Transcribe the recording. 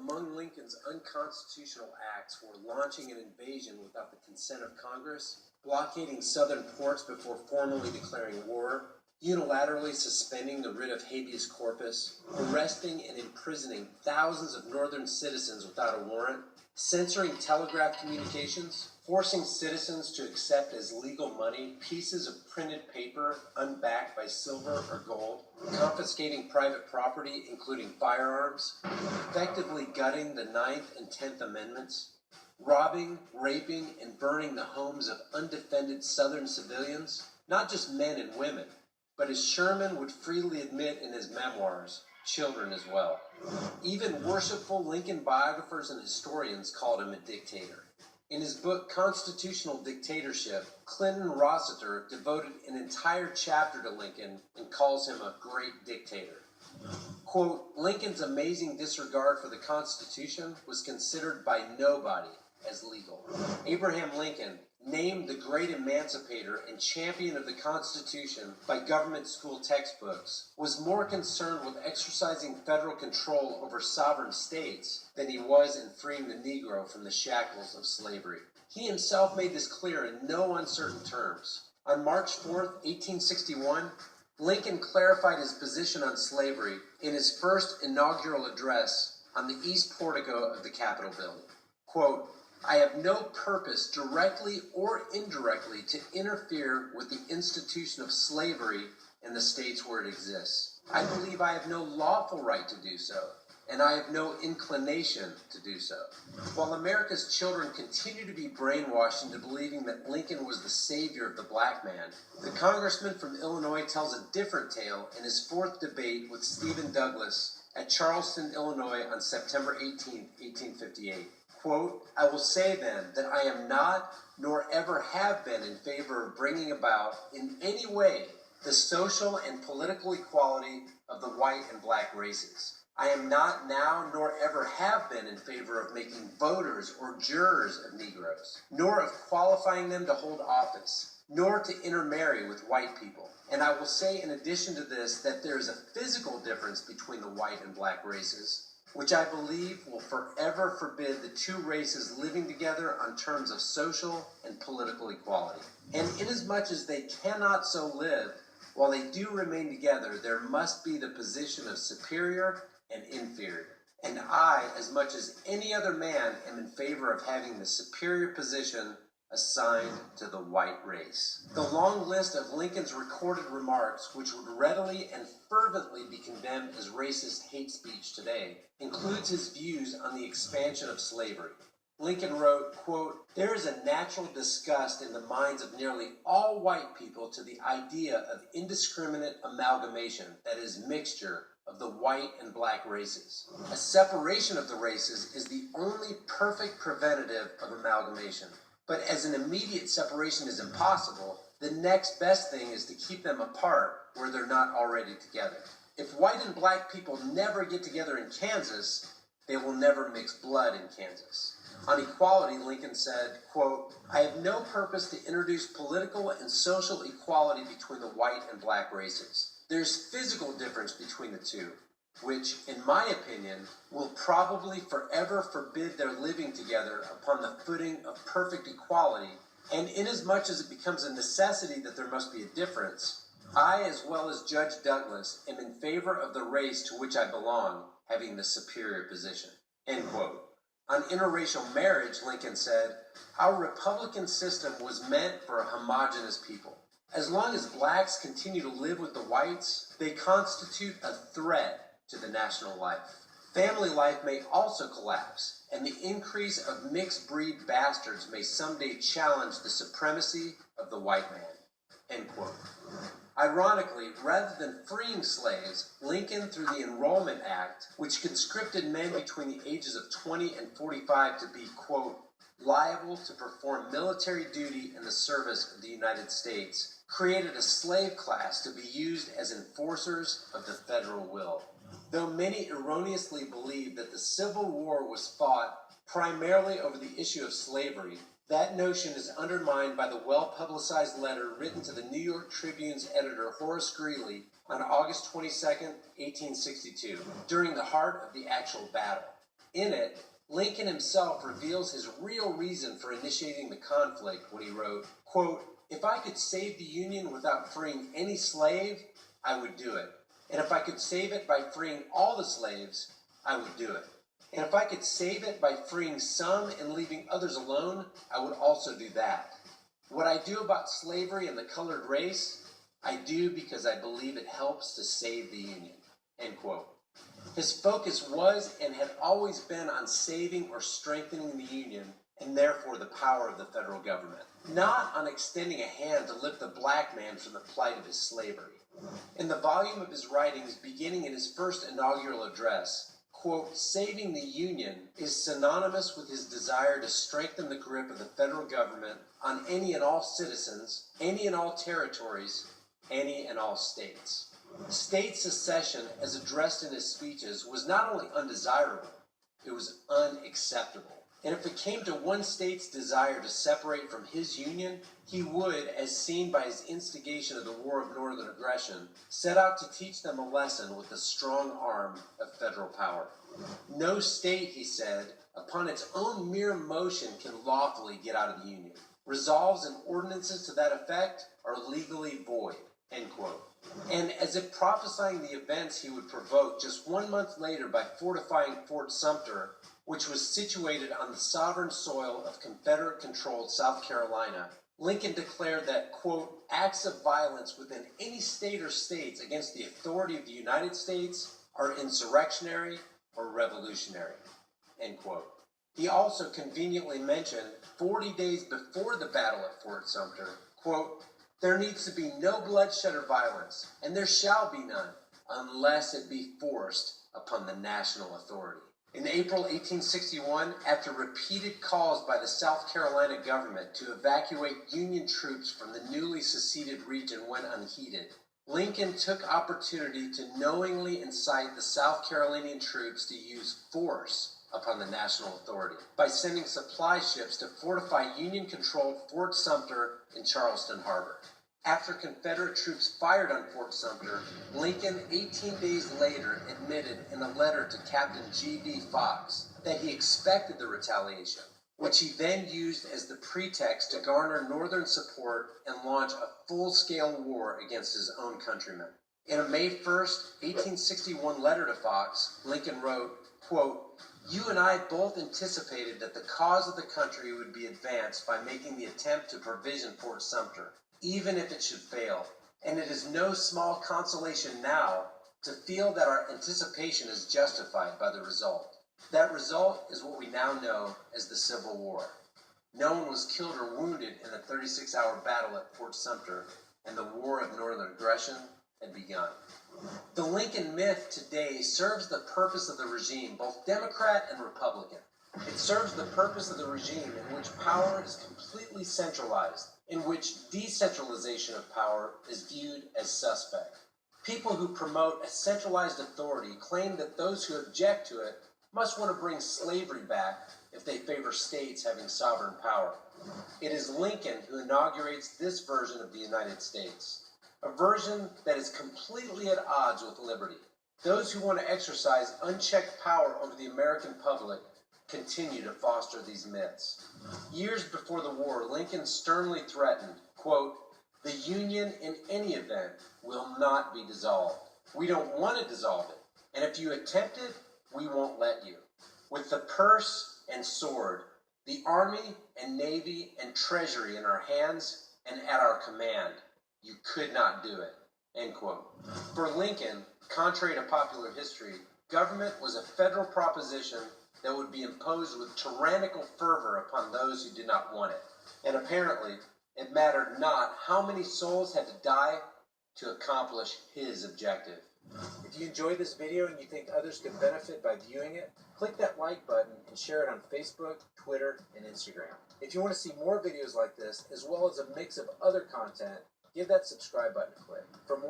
Among Lincoln's unconstitutional acts were launching an invasion without the consent of Congress, blockading southern ports before formally declaring war, unilaterally suspending the writ of habeas corpus, arresting and imprisoning thousands of northern citizens without a warrant, censoring telegraph communications, forcing citizens to accept as legal money pieces of printed paper unbacked by silver or gold, confiscating private property, including firearms, effectively gutting the 9th and 10th Amendments, robbing, raping, and burning the homes of undefended Southern civilians, not just men and women, but as Sherman would freely admit in his memoirs, children as well. Even worshipful Lincoln biographers and historians called him a dictator. In his book, Constitutional Dictatorship, Clinton Rossiter devoted an entire chapter to Lincoln and calls him a great dictator. Quote, Lincoln's amazing disregard for the Constitution was considered by nobody as legal. Abraham Lincoln, named the great emancipator and champion of the Constitution by government school textbooks, was more concerned with exercising federal control over sovereign states than he was in freeing the Negro from the shackles of slavery. He himself made this clear in no uncertain terms. On March 4, 1861, Lincoln clarified his position on slavery in his first inaugural address on the east portico of the Capitol building. Quote, I have no purpose directly or indirectly to interfere with the institution of slavery in the states where it exists. I believe I have no lawful right to do so, and I have no inclination to do so. While America's children continue to be brainwashed into believing that Lincoln was the savior of the black man, the congressman from Illinois tells a different tale in his fourth debate with Stephen Douglas at Charleston, Illinois on September 18, 1858. Quote, I will say then that I am not, nor ever have been in favor of bringing about in any way the social and political equality of the white and black races. I am not now, nor ever have been in favor of making voters or jurors of Negroes, nor of qualifying them to hold office, nor to intermarry with white people. And I will say in addition to this that there is a physical difference between the white and black races, which I believe will forever forbid the two races living together on terms of social and political equality. And inasmuch as they cannot so live, while they do remain together, there must be the position of superior and inferior. And I, as much as any other man, am in favor of having the superior position assigned to the white race. The long list of Lincoln's recorded remarks, which would readily and fervently be condemned as racist hate speech today, includes his views on the expansion of slavery. Lincoln wrote, quote, there is a natural disgust in the minds of nearly all white people to the idea of indiscriminate amalgamation, that is, mixture of the white and black races. A separation of the races is the only perfect preventative of amalgamation. But as an immediate separation is impossible, the next best thing is to keep them apart where they're not already together. If white and black people never get together in Kansas, they will never mix blood in Kansas. On equality, Lincoln said, quote, I have no purpose to introduce political and social equality between the white and black races. There's physical difference between the two, which, in my opinion, will probably forever forbid their living together upon the footing of perfect equality, and inasmuch as it becomes a necessity that there must be a difference, I, as well as Judge Douglas, am in favor of the race to which I belong having the superior position. End quote. On interracial marriage, Lincoln said, our Republican system was meant for a homogeneous people. As long as blacks continue to live with the whites, they constitute a threat to the national life. Family life may also collapse, and the increase of mixed breed bastards may someday challenge the supremacy of the white man. End quote. Ironically, rather than freeing slaves, Lincoln, through the Enrollment Act, which conscripted men between the ages of 20 and 45 to be, quote, liable to perform military duty in the service of the United States, created a slave class to be used as enforcers of the federal will. Though many erroneously believe that the Civil War was fought primarily over the issue of slavery, that notion is undermined by the well-publicized letter written to the New York Tribune's editor Horace Greeley on August 22, 1862, during the heart of the actual battle. In it, Lincoln himself reveals his real reason for initiating the conflict when he wrote, quote, "If I could save the Union without freeing any slave, I would do it. And if I could save it by freeing all the slaves, I would do it. And if I could save it by freeing some and leaving others alone, I would also do that. What I do about slavery and the colored race, I do because I believe it helps to save the Union." End quote. His focus was and had always been on saving or strengthening the Union and therefore the power of the federal government, not on extending a hand to lift the black man from the plight of his slavery. In the volume of his writings beginning in his first inaugural address, quote, "Saving the Union is synonymous with his desire to strengthen the grip of the federal government on any and all citizens, any and all territories, any and all states." State secession, as addressed in his speeches, was not only undesirable, it was unacceptable. And if it came to one state's desire to separate from his union, he would, as seen by his instigation of the War of Northern Aggression, set out to teach them a lesson with the strong arm of federal power. No state, he said, upon its own mere motion can lawfully get out of the Union. Resolves and ordinances to that effect are legally void, end quote. And as if prophesying the events he would provoke just 1 month later by fortifying Fort Sumter, which was situated on the sovereign soil of Confederate-controlled South Carolina, Lincoln declared that, quote, "acts of violence within any state or states against the authority of the United States are insurrectionary or revolutionary," end quote. He also conveniently mentioned 40 days before the battle at Fort Sumter, quote, "There needs to be no bloodshed or violence, and there shall be none, unless it be forced upon the national authority." In April 1861, after repeated calls by the South Carolina government to evacuate Union troops from the newly seceded region went unheeded, Lincoln took opportunity to knowingly incite the South Carolinian troops to use force upon the national authority by sending supply ships to fortify Union-controlled Fort Sumter in Charleston Harbor. After Confederate troops fired on Fort Sumter, Lincoln, 18 days later, admitted in a letter to Captain G.B. Fox that he expected the retaliation, which he then used as the pretext to garner Northern support and launch a full-scale war against his own countrymen. In a May 1st, 1861 letter to Fox, Lincoln wrote, quote, "You and I both anticipated that the cause of the country would be advanced by making the attempt to provision Fort Sumter, even if it should fail, and it is no small consolation now to feel that our anticipation is justified by the result. That result is what we now know as the Civil War. No one was killed or wounded in the 36-hour battle at Fort Sumter, and the War of Northern Aggression had begun." The Lincoln myth today serves the purpose of the regime, both Democrat and Republican. It serves the purpose of the regime in which power is completely centralized, in which decentralization of power is viewed as suspect. People who promote a centralized authority claim that those who object to it must want to bring slavery back if they favor states having sovereign power. It is Lincoln who inaugurates this version of the United States, a version that is completely at odds with liberty. Those who want to exercise unchecked power over the American public continue to foster these myths. Years before the war, Lincoln sternly threatened, quote, "The Union in any event will not be dissolved. We don't want to dissolve it, and if you attempt it, we won't let you. With the purse and sword, the Army and Navy and Treasury in our hands and at our command, you could not do it," end quote. For Lincoln, contrary to popular history, government was a federal proposition that would be imposed with tyrannical fervor upon those who did not want it. And apparently, it mattered not how many souls had to die to accomplish his objective. If you enjoyed this video and you think others could benefit by viewing it, click that like button and share it on Facebook, Twitter, and Instagram. If you want to see more videos like this, as well as a mix of other content, give that subscribe button a click. For more